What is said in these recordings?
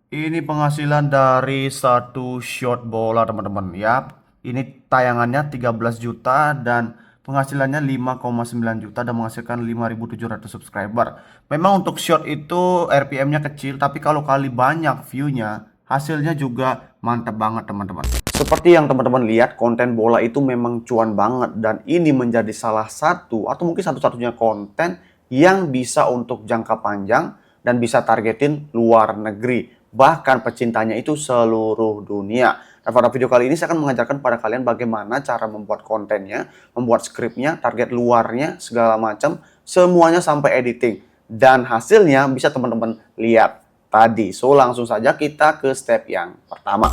Ini penghasilan dari satu shot bola teman-teman ya. Ini tayangannya 13 juta dan penghasilannya 5,9 juta dan menghasilkan 5.700 subscriber. Memang untuk shot itu RPM-nya kecil, tapi kalau kali banyak view-nya, hasilnya juga mantap banget teman-teman. Seperti yang teman-teman lihat, konten bola itu memang cuan banget dan ini menjadi salah satu atau mungkin satu-satunya konten yang bisa untuk jangka panjang dan bisa targetin luar negeri. Bahkan pecintanya itu seluruh dunia. Dan pada video kali ini saya akan mengajarkan pada kalian bagaimana cara membuat kontennya, membuat skripnya, target luarnya, segala macam, semuanya sampai editing. Dan hasilnya bisa teman-teman lihat tadi. So langsung saja kita ke step yang pertama.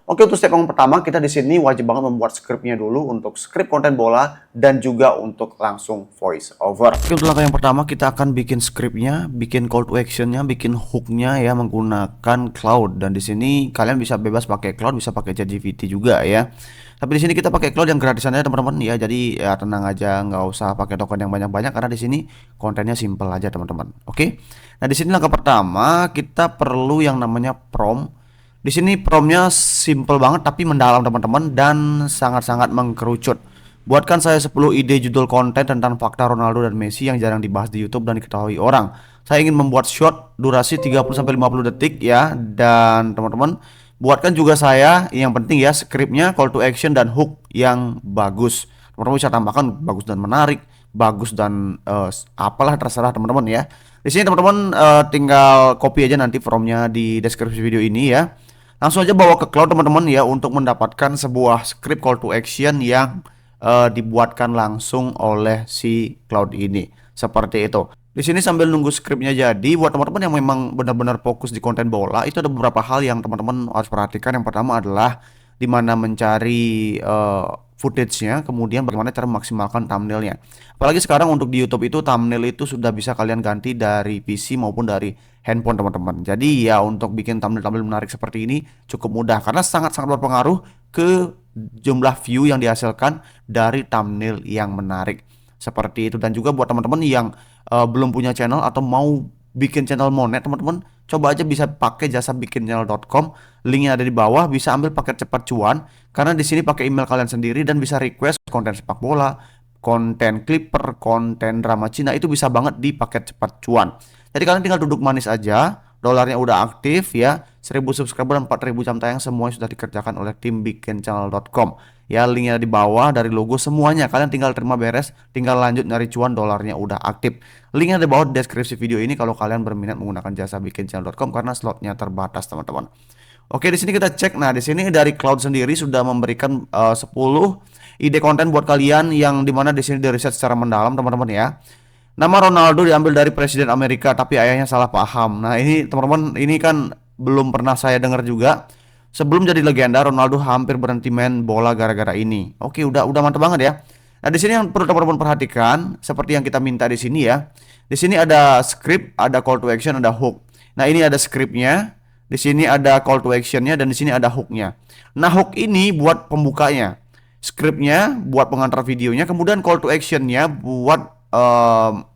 Oke, untuk step yang pertama kita di sini wajib banget membuat skripnya dulu untuk skrip konten bola dan juga untuk langsung voice over. Oke, untuk langkah yang pertama kita akan bikin skripnya, bikin call to actionnya, bikin hooknya ya menggunakan Cloud. Dan di sini kalian bisa bebas pakai Cloud, bisa pakai ChatGPT juga ya. Tapi di sini kita pakai Cloud yang gratisan aja teman-teman ya. Jadi ya tenang aja, nggak usah pakai token yang banyak-banyak karena di sini kontennya simple aja teman-teman. Oke. Nah di sini langkah pertama kita perlu yang namanya prompt. Di sini promnya simple banget tapi mendalam teman-teman dan sangat-sangat mengkerucut. Buatkan saya 10 ide judul konten tentang fakta Ronaldo dan Messi yang jarang dibahas di YouTube dan diketahui orang. Saya ingin membuat short durasi 30-50 detik ya. Dan teman-teman buatkan juga saya yang penting ya skripnya, call to action dan hook yang bagus. Teman-teman bisa tambahkan bagus dan menarik, bagus dan apalah terserah teman-teman ya. Di sini teman-teman tinggal copy aja nanti formnya di deskripsi video ini ya. Langsung aja bawa ke cloud teman-teman ya untuk mendapatkan sebuah script call to action yang dibuatkan langsung oleh si cloud ini. Seperti itu. Di sini sambil nunggu scriptnya jadi, buat teman-teman yang memang benar-benar fokus di konten bola, itu ada beberapa hal yang teman-teman harus perhatikan. Yang pertama adalah di mana mencari footage-nya, kemudian bagaimana cara memaksimalkan thumbnailnya. Apalagi sekarang untuk di YouTube itu thumbnail itu sudah bisa kalian ganti dari PC maupun dari handphone teman-teman. Jadi ya untuk bikin thumbnail-thumbnail menarik seperti ini cukup mudah karena sangat-sangat berpengaruh ke jumlah view yang dihasilkan dari thumbnail yang menarik. Seperti itu. Dan juga buat teman-teman yang belum punya channel atau mau bikin channel monet teman-teman, coba aja bisa pakai jasa bikinchannel.com. Linknya ada di bawah, bisa ambil paket cepat cuan karena di sini pakai email kalian sendiri dan bisa request konten sepak bola, konten clipper, konten drama Cina, itu bisa banget di paket cepat cuan. Jadi kalian tinggal duduk manis aja, dolarnya udah aktif ya, 1000 subscriber dan 4000 jam tayang semuanya sudah dikerjakan oleh tim bikinchannel.com. Ya linknya di bawah dari logo semuanya, kalian tinggal terima beres, tinggal lanjut nyari cuan, dolarnya udah aktif. Linknya di bawah deskripsi video ini kalau kalian berminat menggunakan jasa bikinchannel.com karena slotnya terbatas teman-teman. Oke, di sini kita cek. Nah, di sini dari Cloud sendiri sudah memberikan 10 ide konten buat kalian yang dimana di sini di riset secara mendalam teman-teman ya. Nama Ronaldo diambil dari Presiden Amerika tapi ayahnya salah paham. Nah, ini teman-teman ini kan belum pernah saya dengar juga. Sebelum jadi legenda, Ronaldo hampir berhenti main bola gara-gara ini. Oke, udah mantap banget ya. Nah, di sini yang perlu teman-teman perhatikan seperti yang kita minta di sini ya. Di sini ada script, ada call to action, ada hook. Nah, ini ada scriptnya, di sini ada call to actionnya dan di sini ada hooknya. Nah, hook ini buat pembukanya, scriptnya buat pengantar videonya, kemudian call to actionnya buat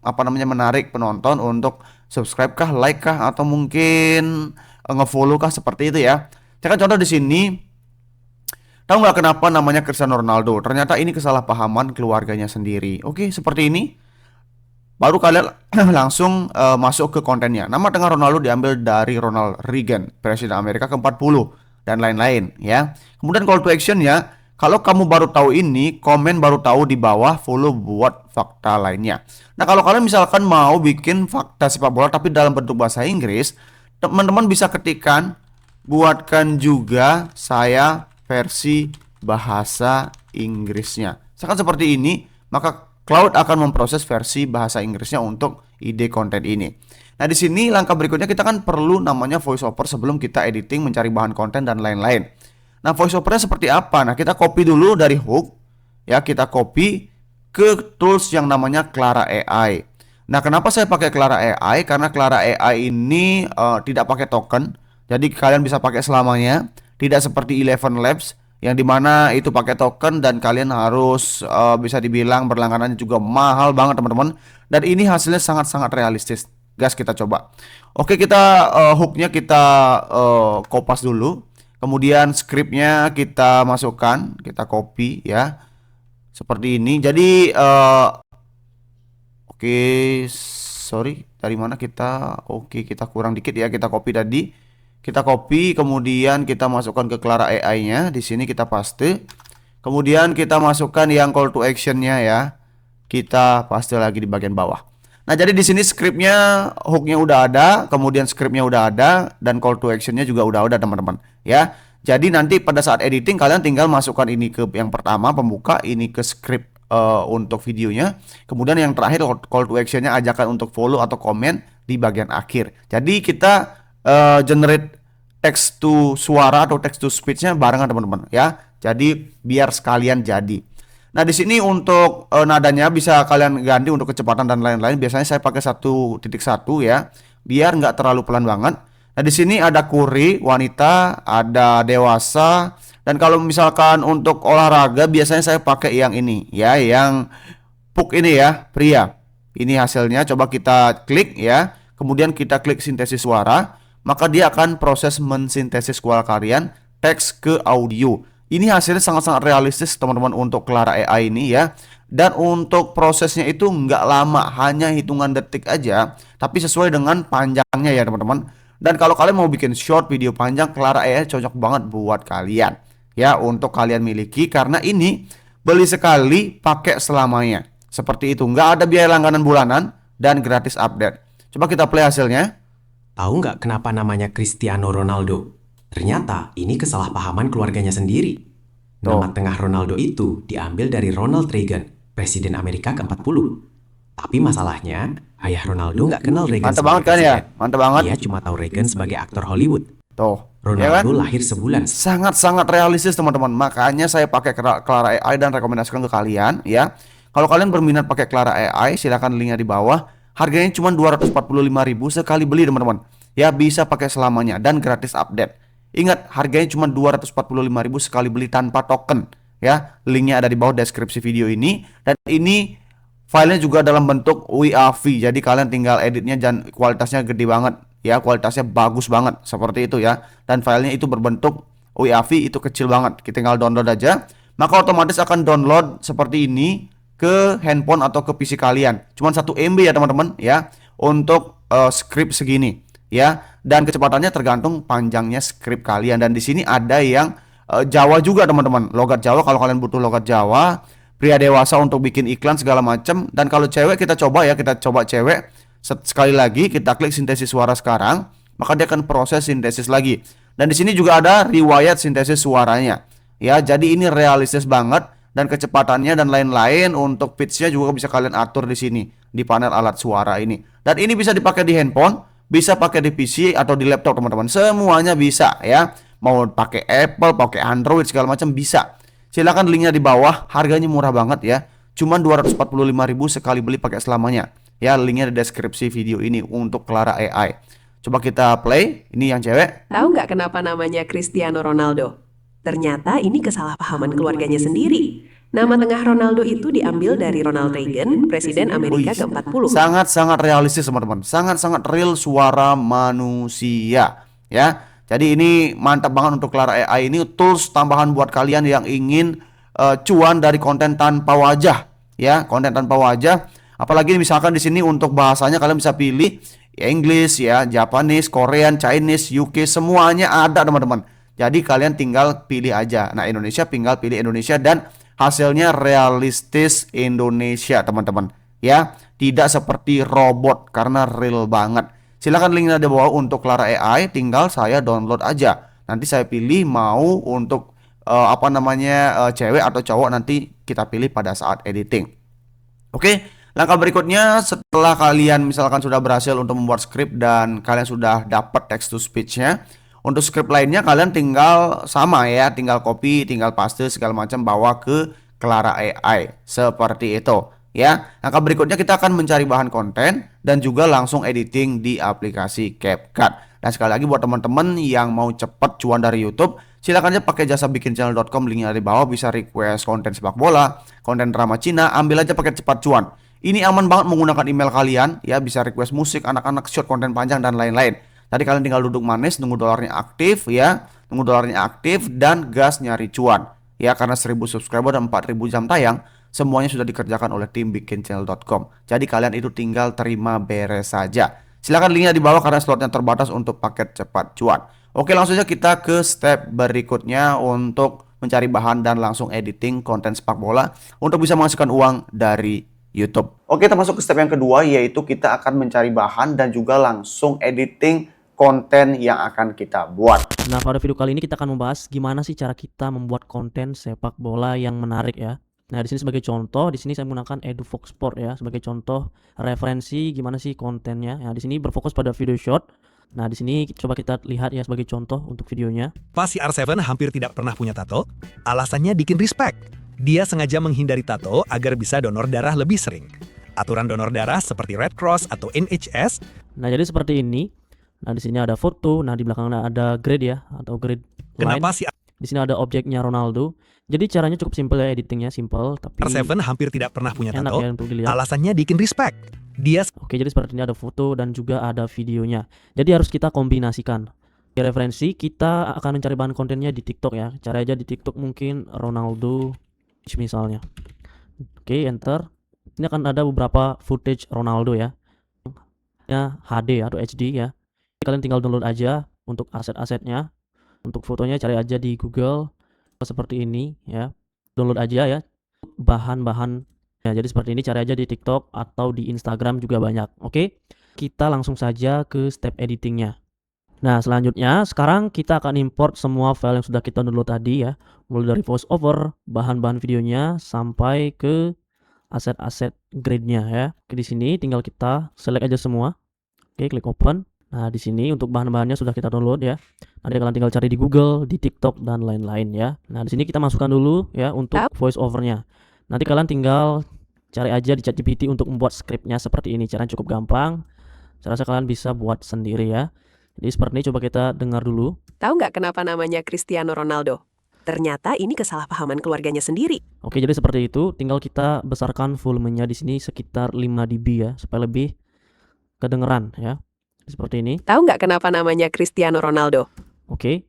apa namanya menarik penonton untuk subscribe kah, like kah, atau mungkin ngefollow kah seperti itu ya. Saya kan contoh di sini, tahu nggak kenapa namanya Cristiano Ronaldo? Ternyata ini kesalahpahaman keluarganya sendiri. Oke, seperti ini. Baru kalian langsung masuk ke kontennya. Nama tengah Ronaldo diambil dari Ronald Reagan, Presiden Amerika ke-40 dan lain-lain ya. Kemudian call to action ya. Kalau kamu baru tahu ini, komen baru tahu di bawah, follow buat fakta lainnya. Nah, kalau kalian misalkan mau bikin fakta sepak bola tapi dalam bentuk bahasa Inggris, teman-teman bisa ketikkan buatkan juga saya versi bahasa Inggrisnya. Misalkan seperti ini, maka Cloud akan memproses versi bahasa Inggrisnya untuk ide konten ini. Nah, di sini langkah berikutnya kita kan perlu namanya voice over sebelum kita editing, mencari bahan konten dan lain-lain. Nah, voice overnya seperti apa? Nah, kita copy dulu dari hook. Ya, kita copy ke tools yang namanya Clara AI. Nah, kenapa saya pakai Clara AI? Karena Clara AI ini tidak pakai token. Jadi kalian bisa pakai selamanya. Tidak seperti Eleven Labs yang dimana itu pakai token dan kalian harus bisa dibilang berlangganannya juga mahal banget teman-teman. Dan ini hasilnya sangat-sangat realistis. Gas kita coba. Oke, kita hooknya kita kopas dulu. Kemudian scriptnya kita masukkan, kita copy ya. Seperti ini. Jadi oke, sorry, dari mana kita? Oke, kita kurang dikit ya, kita copy tadi. Kita copy, kemudian kita masukkan ke Clara AI-nya. Di sini kita paste. Kemudian kita masukkan yang call to action-nya ya. Kita paste lagi di bagian bawah. Nah, jadi di sini scriptnya, hooknya udah ada, kemudian scriptnya udah ada, dan call to action-nya juga udah ada teman-teman ya. Jadi nanti pada saat editing kalian tinggal masukkan ini ke yang pertama pembuka, ini ke script untuk videonya. Kemudian yang terakhir call to action-nya, ajakan untuk follow atau komen di bagian akhir. Jadi kita generate text to suara atau text to speech-nya barengan teman-teman ya. Jadi biar sekalian jadi. Nah, di sini untuk nadanya bisa kalian ganti untuk kecepatan dan lain-lain. Biasanya saya pakai 1.1 ya, biar nggak terlalu pelan banget. Nah, di sini ada kuri, wanita, ada dewasa, dan kalau misalkan untuk olahraga biasanya saya pakai yang ini ya, yang puk ini ya, pria. Ini hasilnya, coba kita klik ya. Kemudian kita klik sintesis suara, maka dia akan proses mensintesis suara kalian teks ke audio. Ini hasilnya sangat-sangat realistis teman-teman untuk Clara AI ini ya. Dan untuk prosesnya itu nggak lama, hanya hitungan detik aja, tapi sesuai dengan panjangnya ya teman-teman. Dan kalau kalian mau bikin short video panjang, Clara AI cocok banget buat kalian ya, untuk kalian miliki, karena ini beli sekali pakai selamanya. Seperti itu, nggak ada biaya langganan bulanan dan gratis update. Coba kita play hasilnya. Tahu nggak kenapa namanya Cristiano Ronaldo? Ternyata ini kesalahpahaman keluarganya sendiri. Nama tengah Ronaldo itu diambil dari Ronald Reagan, Presiden Amerika ke-40. Tapi masalahnya, ayah Ronaldo nggak kenal Reagan Mantap sebagai banget kan ya? presiden. Mantap banget. Dia cuma tahu Reagan sebagai aktor Hollywood. Tuh, Ronaldo lahir sebulan. sangat-sangat realistis teman-teman. Makanya saya pakai Clara AI dan rekomendasikan ke kalian ya. Kalau kalian berminat pakai Clara AI, silakan linknya di bawah. Harganya cuma 245.000 sekali beli teman-teman. Ya, bisa pakai selamanya dan gratis update. Ingat, harganya cuma 245.000 sekali beli tanpa token ya. Linknya ada di bawah deskripsi video ini. Dan ini filenya juga dalam bentuk WAV. Jadi kalian tinggal editnya dan kualitasnya gede banget ya, kualitasnya bagus banget seperti itu ya. Dan filenya itu berbentuk WAV, itu kecil banget. Kita tinggal download aja, maka otomatis akan download seperti ini ke handphone atau ke PC kalian. Cuman 1 MB ya teman-teman ya, untuk script segini ya. Dan kecepatannya tergantung panjangnya script kalian. Dan di sini ada yang Jawa juga teman-teman, logat Jawa kalau kalian butuh logat Jawa. Pria dewasa untuk bikin iklan segala macam. Dan kalau cewek kita coba ya, kita coba cewek. Sekali lagi kita klik sintesis suara sekarang, maka dia akan proses sintesis lagi. Dan di sini juga ada riwayat sintesis suaranya ya. Jadi ini realistis banget, dan kecepatannya dan lain-lain. Untuk pitch-nya juga bisa kalian atur di sini di panel alat suara ini. Dan ini bisa dipakai di handphone, bisa pakai di PC atau di laptop teman-teman. Semuanya bisa ya. Mau pakai Apple, pakai Android segala macam bisa. Silakan linknya di bawah. Harganya murah banget ya. Cuman 245.000 sekali beli pakai selamanya. Ya, linknya di deskripsi video ini untuk Clara AI. Coba kita play. Ini yang cewek. Tahu nggak kenapa namanya Cristiano Ronaldo? Ternyata ini kesalahpahaman keluarganya sendiri. Nama tengah Ronaldo itu diambil dari Ronald Reagan, Presiden Amerika ke-40. Sangat-sangat realistis teman-teman. Sangat-sangat real suara manusia ya. Jadi ini mantap banget untuk Clara AI ini, tools tambahan buat kalian yang ingin cuan dari konten tanpa wajah ya, konten tanpa wajah. Apalagi misalkan di sini untuk bahasanya kalian bisa pilih English ya, Japanese, Korean, Chinese, UK, semuanya ada teman-teman. Jadi kalian tinggal pilih aja. Nah, Indonesia tinggal pilih Indonesia, dan hasilnya realistis Indonesia teman-teman ya. Tidak seperti robot, karena real banget. Silahkan linknya di bawah untuk Clara AI, tinggal saya download aja. Nanti saya pilih mau untuk cewek atau cowok, nanti kita pilih pada saat editing. Oke, langkah berikutnya setelah kalian misalkan sudah berhasil untuk membuat script dan kalian sudah dapat text to speech-nya, untuk script lainnya kalian tinggal sama ya, tinggal copy, tinggal paste segala macam, bawa ke Clara AI seperti itu. Ya, langkah berikutnya kita akan mencari bahan konten dan juga langsung editing di aplikasi CapCut. Dan sekali lagi buat teman-teman yang mau cepat cuan dari YouTube, silakan aja pakai jasa bikinchannel.com, linknya di bawah. Bisa request konten sepak bola, konten drama Cina, ambil aja paket cepat cuan. Ini aman banget menggunakan email kalian ya, bisa request musik, anak-anak, short, konten panjang dan lain-lain. Tadi kalian tinggal duduk manis nunggu dolarnya aktif ya, nunggu dolarnya aktif dan gas nyari cuan. Ya, karena 1000 subscriber dan 4000 jam tayang, semuanya sudah dikerjakan oleh tim bikinchannel.com. Jadi kalian itu tinggal terima beres saja. Silahkan linknya di bawah karena slotnya terbatas untuk paket cepat cuan. Oke, langsung saja kita ke step berikutnya untuk mencari bahan dan langsung editing konten sepak bola untuk bisa menghasilkan uang dari YouTube. Oke, kita masuk ke step yang kedua, yaitu kita akan mencari bahan dan juga langsung editing konten yang akan kita buat. Nah, pada video kali ini kita akan membahas gimana sih cara kita membuat konten sepak bola yang menarik ya. Nah, di sini sebagai contoh, di sini saya menggunakan EduFox Sport ya sebagai contoh referensi gimana sih kontennya. Nah, di sini berfokus pada video short. Nah, di sini coba kita lihat ya sebagai contoh untuk videonya. Pas CR7 hampir tidak pernah punya tato, alasannya Dikin respect. Dia sengaja menghindari tato agar bisa donor darah lebih sering. Aturan donor darah seperti Red Cross atau NHS. Nah, jadi seperti ini. Nah, di sini ada foto, nah di belakangnya ada grade ya atau grade line. Kenapa Di sini ada objeknya Ronaldo. Jadi caranya cukup simpel ya, editingnya simpel tapi CR7 hampir tidak pernah punya enak tato? ya untuk dilihat. Alasannya Dikin respect. Dia Oke, jadi seperti ini ada foto dan juga ada videonya. Jadi harus kita kombinasikan. Di referensi kita akan mencari bahan kontennya di TikTok ya. Cari aja di TikTok mungkin Ronaldo misalnya. Oke, enter. Ini akan ada beberapa footage Ronaldo ya. Ya, HD atau HD ya. Kalian tinggal download aja untuk aset-asetnya. Untuk fotonya cari aja di Google seperti ini ya. Download aja ya. Bahan-bahan ya, jadi seperti ini cari aja di TikTok atau di Instagram juga banyak. Oke. Kita langsung saja ke step editingnya. Nah, selanjutnya sekarang kita akan import semua file yang sudah kita download tadi ya. Mulai dari voiceover, bahan-bahan videonya sampai ke aset-aset grade-nya ya. Oke, di sini tinggal kita select aja semua. Oke, klik open. Nah, di sini untuk bahan-bahannya sudah kita download ya. Nanti kalian tinggal cari di Google, di TikTok dan lain-lain ya. Nah, di sini kita masukkan dulu ya untuk voiceover-nya. Nanti kalian tinggal cari aja di ChatGPT untuk membuat skripnya seperti ini. Caranya cukup gampang. Saya rasa kalian bisa buat sendiri ya. Jadi seperti ini, coba kita dengar dulu. Tahu nggak kenapa namanya Cristiano Ronaldo? Ternyata ini kesalahpahaman keluarganya sendiri. Oke, jadi seperti itu. Tinggal kita besarkan volumenya di sini sekitar 5 dB ya, supaya lebih kedengeran ya. Seperti ini. Tahu nggak kenapa namanya Cristiano Ronaldo? Oke.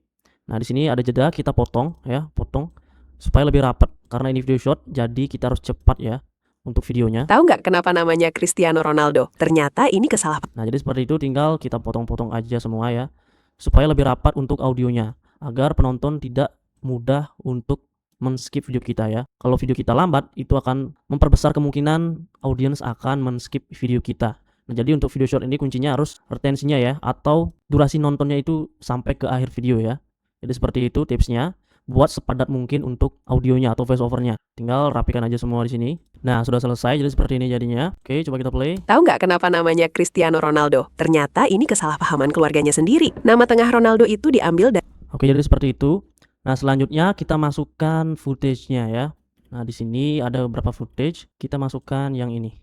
Nah, di sini ada jeda, kita potong ya, potong supaya lebih rapat karena ini video short, jadi kita harus cepat ya untuk videonya. Tahu nggak kenapa namanya Cristiano Ronaldo? Ternyata ini kesalahpahaman. Nah, jadi seperti itu, tinggal kita potong-potong aja semua ya, supaya lebih rapat untuk audionya, agar penonton tidak mudah untuk men-skip video kita ya. Kalau video kita lambat, itu akan memperbesar kemungkinan audiens akan men-skip video kita. Nah, jadi untuk video short ini kuncinya harus retensinya ya, atau durasi nontonnya itu sampai ke akhir video ya. Jadi seperti itu tipsnya. Buat sepadat mungkin untuk audionya atau voice overnya. Tinggal rapikan aja semua di sini. Nah, sudah selesai, jadi seperti ini jadinya. Oke, coba kita play. Tahu nggak kenapa namanya Cristiano Ronaldo? Ternyata ini kesalahpahaman keluarganya sendiri. Nama tengah Ronaldo itu diambil dari... Oke, jadi seperti itu. Nah, selanjutnya kita masukkan footage-nya ya. Nah, di sini ada beberapa footage. Kita masukkan yang ini.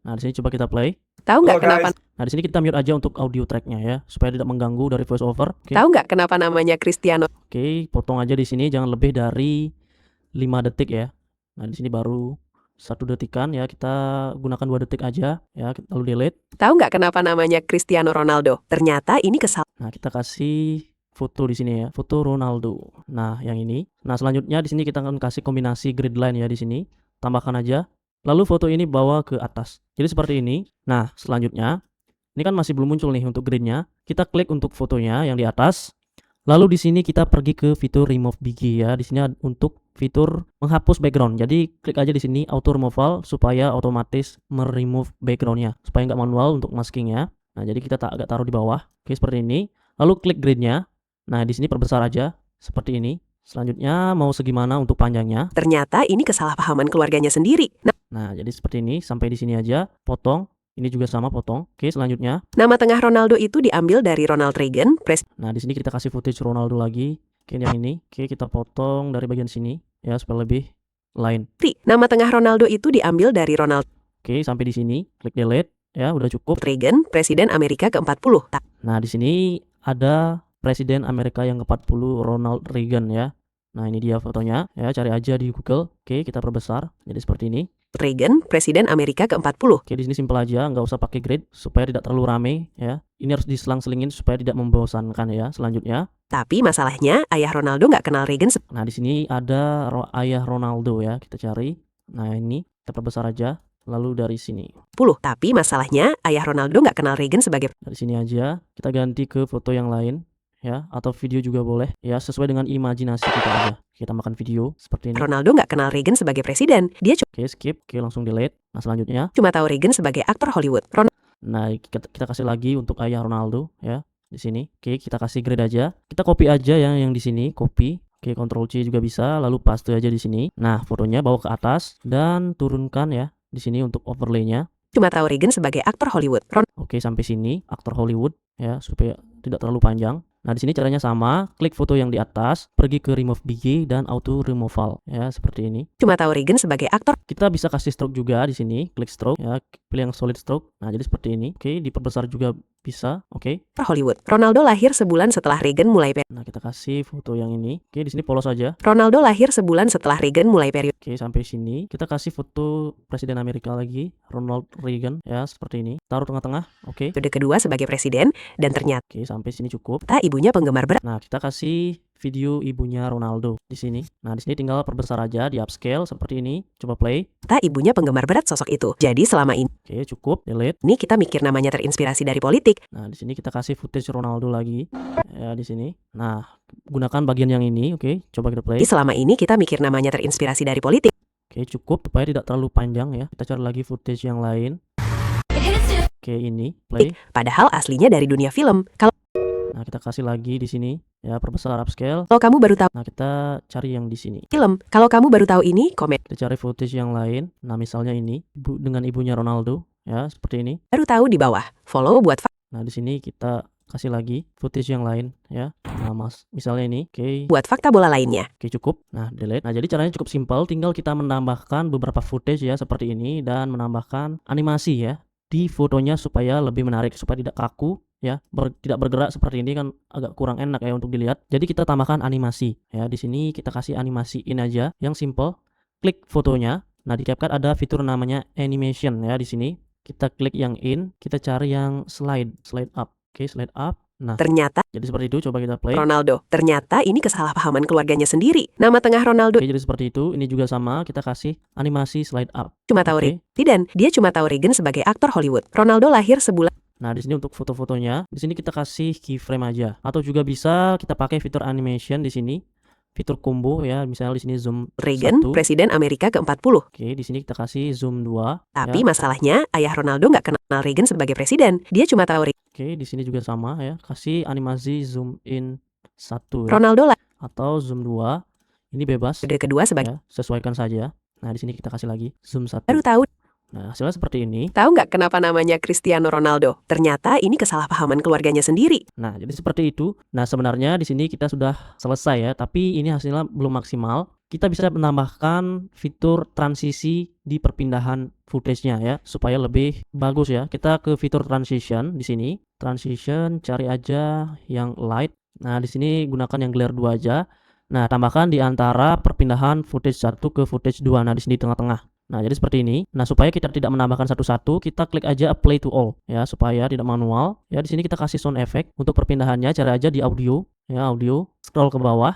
Nah, di sini coba kita play. Tahu nggak kenapa... Nah, di sini kita mute aja untuk audio track-nya ya, supaya tidak mengganggu dari voice over. Oke. Tahu nggak kenapa namanya Cristiano... Oke, potong aja di sini, jangan lebih dari 5 detik ya. Nah, di sini baru 1 detikan ya, kita gunakan 2 detik aja ya, lalu delete. Tahu nggak kenapa namanya Cristiano Ronaldo? Ternyata ini Nah, kita kasih foto di sini ya, foto Ronaldo. Nah, yang ini. Nah, selanjutnya di sini kita akan kasih kombinasi grid line ya di sini. Tambahkan aja. Lalu foto ini bawa ke atas. Jadi seperti ini. Nah, selanjutnya ini kan masih belum muncul nih untuk gridnya. Kita klik untuk fotonya yang di atas. Lalu di sini kita pergi ke fitur remove bg ya. Di sini untuk fitur menghapus background. Jadi klik aja di sini auto removal supaya otomatis meremove backgroundnya, supaya nggak manual untuk maskingnya. Nah, jadi kita agak taruh di bawah. Oke, seperti ini. Lalu klik gridnya. Nah, di sini perbesar aja seperti ini. Selanjutnya mau segimana untuk panjangnya? Ternyata ini kesalahpahaman keluarganya sendiri. Nah, jadi seperti ini, sampai di sini aja, potong. Ini juga sama, potong. Oke, selanjutnya. Nama tengah Ronaldo itu diambil dari Ronald Reagan, Nah, di sini kita kasih footage Ronaldo lagi. Oke, yang ini. Oke, kita potong dari bagian sini ya supaya lebih line. Nama tengah Ronaldo itu diambil dari Ronald Oke, sampai di sini, klik delete ya, udah cukup. Reagan, Presiden Amerika ke-40. Nah, di sini ada Presiden Amerika yang ke-40 Ronald Reagan ya. Nah, ini dia fotonya ya, cari aja di Google. Oke, kita perbesar. Jadi seperti ini. Reagan, Presiden Amerika ke-40. Oke, di sini simpel aja, nggak usah pakai grade supaya tidak terlalu rame ya. Ini harus diselang-selingin supaya tidak membosankan ya. Selanjutnya, Tapi masalahnya, ayah Ronaldo nggak kenal Reagan nah di sini ada ayah Ronaldo ya. Kita cari. Nah ini kita perbesar aja. Lalu dari sini, 10. Tapi masalahnya, ayah Ronaldo nggak kenal Reagan sebagai dari sini aja. Kita ganti ke foto yang lain ya, atau video juga boleh ya, sesuai dengan imajinasi kita aja. Kita tambahkan video seperti ini. Ronaldo nggak kenal Reagan sebagai presiden. Dia Oke, skip. Oke, langsung delete. Nah selanjutnya, cuma tahu Reagan sebagai aktor Hollywood. nah kita kasih lagi untuk ayah Ronaldo ya di sini. Oke, kita kasih grade aja. Kita copy aja ya yang di sini, copy. Oke, Ctrl C juga bisa, lalu paste aja di sini. Nah, fotonya bawa ke atas dan turunkan ya di sini untuk overlay-nya. Cuma tahu Reagan sebagai aktor Hollywood. Oke, sampai sini aktor Hollywood ya supaya tidak terlalu panjang. Nah, di sini caranya sama, klik foto yang di atas, pergi ke remove bg dan auto removal ya seperti ini. Cuma tahu Reagan sebagai aktor Kita bisa kasih stroke juga di sini, klik stroke ya, pilih yang solid stroke. Nah, jadi seperti ini. Oke, diperbesar juga bisa. Oke. Hollywood. Ronaldo lahir sebulan setelah Reagan mulai Nah, kita kasih foto yang ini. Oke, di sini polos aja. Ronaldo lahir sebulan setelah Reagan mulai periode Oke, sampai sini. Kita kasih foto Presiden Amerika lagi, Ronald Reagan ya, seperti ini. Taruh tengah-tengah. Oke. kedua sebagai presiden dan ternyata Oke, sampai sini cukup. ibunya penggemar berat. Nah, kita kasih video ibunya Ronaldo di sini. Nah, di sini tinggal perbesar aja di upscale seperti ini. Coba play. Ibunya penggemar berat sosok itu. Jadi selama Oke, cukup. Delete. ini kita mikir namanya terinspirasi dari politik. Nah, di sini kita kasih footage Ronaldo lagi. Ya, di sini. Nah, gunakan bagian yang ini. Oke, coba kita play. Jadi selama ini kita mikir namanya terinspirasi dari politik. Oke, cukup supaya tidak terlalu panjang ya. Kita cari lagi footage yang lain. Oke, ini play. Padahal aslinya dari dunia film. Kalau Nah, kita kasih lagi di sini ya, perbesar upscale. kamu baru tahu Nah, kita cari yang di sini. film, kalau kamu baru tahu ini, komen. Kita cari footage yang lain. Nah, misalnya ini dengan ibunya Ronaldo ya, seperti ini. Baru tahu di bawah. Follow buat Nah, di sini kita kasih lagi footage yang lain ya. Nah, misalnya ini. Oke. fakta bola lainnya. Oke, cukup. Nah, delete. Nah, jadi caranya cukup simpel. Tinggal kita menambahkan beberapa footage ya seperti ini dan menambahkan animasi ya di fotonya supaya lebih menarik, supaya tidak kaku ya, tidak bergerak seperti ini kan agak kurang enak ya untuk dilihat. Jadi kita tambahkan animasi ya. Di sini kita kasih animasiin aja yang simple. Klik fotonya. Nah, di CapCut ada fitur namanya animation ya di sini. Kita klik yang in, kita cari yang slide up. Oke, slide up. Nah, Ternyata jadi seperti itu. Coba kita play. Ronaldo. Ternyata ini kesalahpahaman keluarganya sendiri. Nama tengah Ronaldo Oke, jadi seperti itu. Ini juga sama. Kita kasih animasi slide up. cuma tahu Oke. dan dia cuma tahu Reagan sebagai aktor Hollywood. Ronaldo lahir sebulan Nah, di sini untuk foto-fotonya, di sini kita kasih keyframe aja. Atau juga bisa kita pakai fitur animation di sini. Fitur combo ya, misalnya di sini zoom Reagan, 1. Presiden Amerika ke-40. Oke, di sini kita kasih zoom 2. Tapi ya. masalahnya, ayah Ronaldo nggak kenal Reagan sebagai presiden. Dia cuma tahu Oke, di sini juga sama ya. Kasih animasi zoom in 1 ya. Ronaldo lahir Atau zoom 2. Ini bebas kedua sebagai ya, sesuaikan saja. Nah, di sini kita kasih lagi zoom 1. baru tahu. Nah, hasilnya seperti ini. Tahu nggak kenapa namanya Cristiano Ronaldo? Ternyata ini kesalahpahaman keluarganya sendiri. Nah, jadi seperti itu. Nah, sebenarnya di sini kita sudah selesai ya, tapi ini hasilnya belum maksimal. Kita bisa menambahkan fitur transisi di perpindahan footage-nya ya, supaya lebih bagus ya. Kita ke fitur transition di sini. Transition, cari aja yang light. Nah, di sini gunakan yang glare 2 aja. Nah, tambahkan di antara perpindahan footage 1 ke footage 2. Nah, di sini tengah-tengah. Nah, jadi seperti ini. Nah, supaya kita tidak menambahkan satu-satu, kita klik aja apply to all ya, supaya tidak manual. Ya, di sini kita kasih sound effect untuk perpindahannya, cari aja di audio ya, audio. Scroll ke bawah.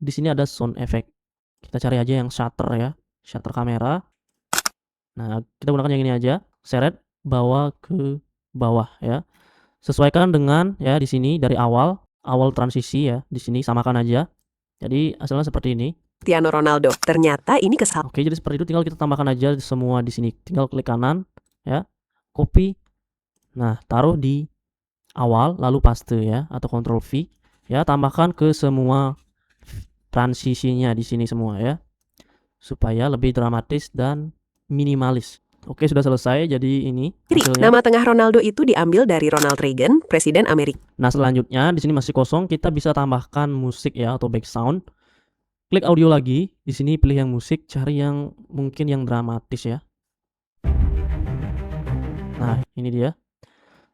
Di sini ada sound effect. Kita cari aja yang shutter ya, shutter kamera. Nah, kita gunakan yang ini aja. Seret bawa ke bawah ya. Sesuaikan dengan ya di sini dari awal transisi ya. Di sini samakan aja. Jadi hasilnya seperti ini. Cristiano Ronaldo. Ternyata ini Oke, jadi seperti itu, tinggal kita tambahkan aja semua di sini. Tinggal klik kanan ya, copy. Nah, taruh di awal lalu paste ya, atau Ctrl V ya, tambahkan ke semua transisinya di sini semua ya. Supaya lebih dramatis dan minimalis. Oke, sudah selesai. Jadi ini hasilnya. Nama tengah Ronaldo itu diambil dari Ronald Reagan, Presiden Amerika. Nah, selanjutnya di sini masih kosong, kita bisa tambahkan musik ya atau background. Klik audio lagi, di sini pilih yang musik, cari yang mungkin yang dramatis ya. Nah, ini dia.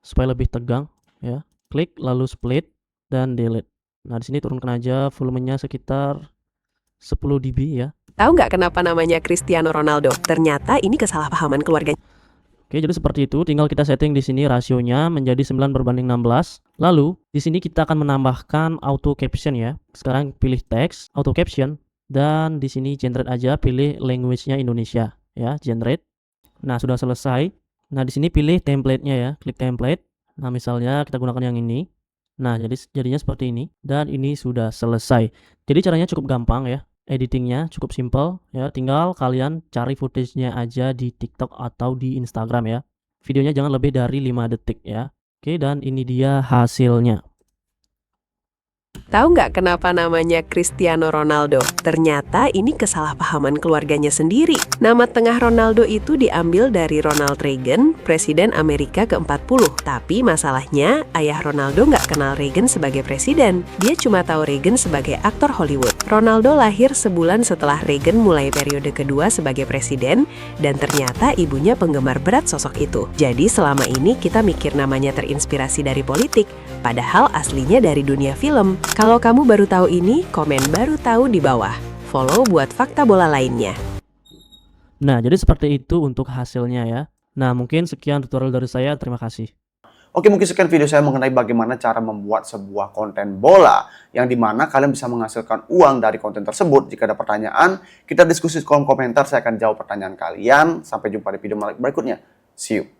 Supaya lebih tegang ya. Klik lalu split dan delete. Nah, di sini turunkan aja volumenya sekitar 10 dB ya. Tahu nggak kenapa namanya Cristiano Ronaldo? Ternyata ini kesalahpahaman keluarga. Oke, jadi seperti itu. Tinggal kita setting di sini rasionya menjadi 9:16. Lalu, di sini kita akan menambahkan auto caption ya. Sekarang pilih teks, auto caption, dan di sini generate aja, pilih language-nya Indonesia ya, generate. Nah, sudah selesai. Nah, di sini pilih template-nya ya, klik template. Nah, misalnya kita gunakan yang ini. Nah, jadinya seperti ini dan ini sudah selesai. Jadi caranya cukup gampang ya. Editingnya cukup simple ya, tinggal kalian cari footage-nya aja di TikTok atau di Instagram ya. Videonya jangan lebih dari 5 detik ya. Oke, dan ini dia hasilnya. Tahu nggak kenapa namanya Cristiano Ronaldo? Ternyata ini kesalahpahaman keluarganya sendiri. Nama tengah Ronaldo itu diambil dari Ronald Reagan, Presiden Amerika ke-40. Tapi masalahnya, ayah Ronaldo nggak kenal Reagan sebagai presiden. Dia cuma tahu Reagan sebagai aktor Hollywood. Ronaldo lahir sebulan setelah Reagan mulai periode kedua sebagai presiden, dan ternyata ibunya penggemar berat sosok itu. Jadi selama ini kita mikir namanya terinspirasi dari politik, padahal aslinya dari dunia film. Kalau kamu baru tahu ini, komen baru tahu di bawah. Follow buat fakta bola lainnya. Nah, jadi seperti itu untuk hasilnya ya. Nah, mungkin sekian tutorial dari saya. Terima kasih. Oke, mungkin sekian video saya mengenai bagaimana cara membuat sebuah konten bola yang dimana kalian bisa menghasilkan uang dari konten tersebut. Jika ada pertanyaan, kita diskusi di kolom komentar. Saya akan jawab pertanyaan kalian. Sampai jumpa di video berikutnya. See you.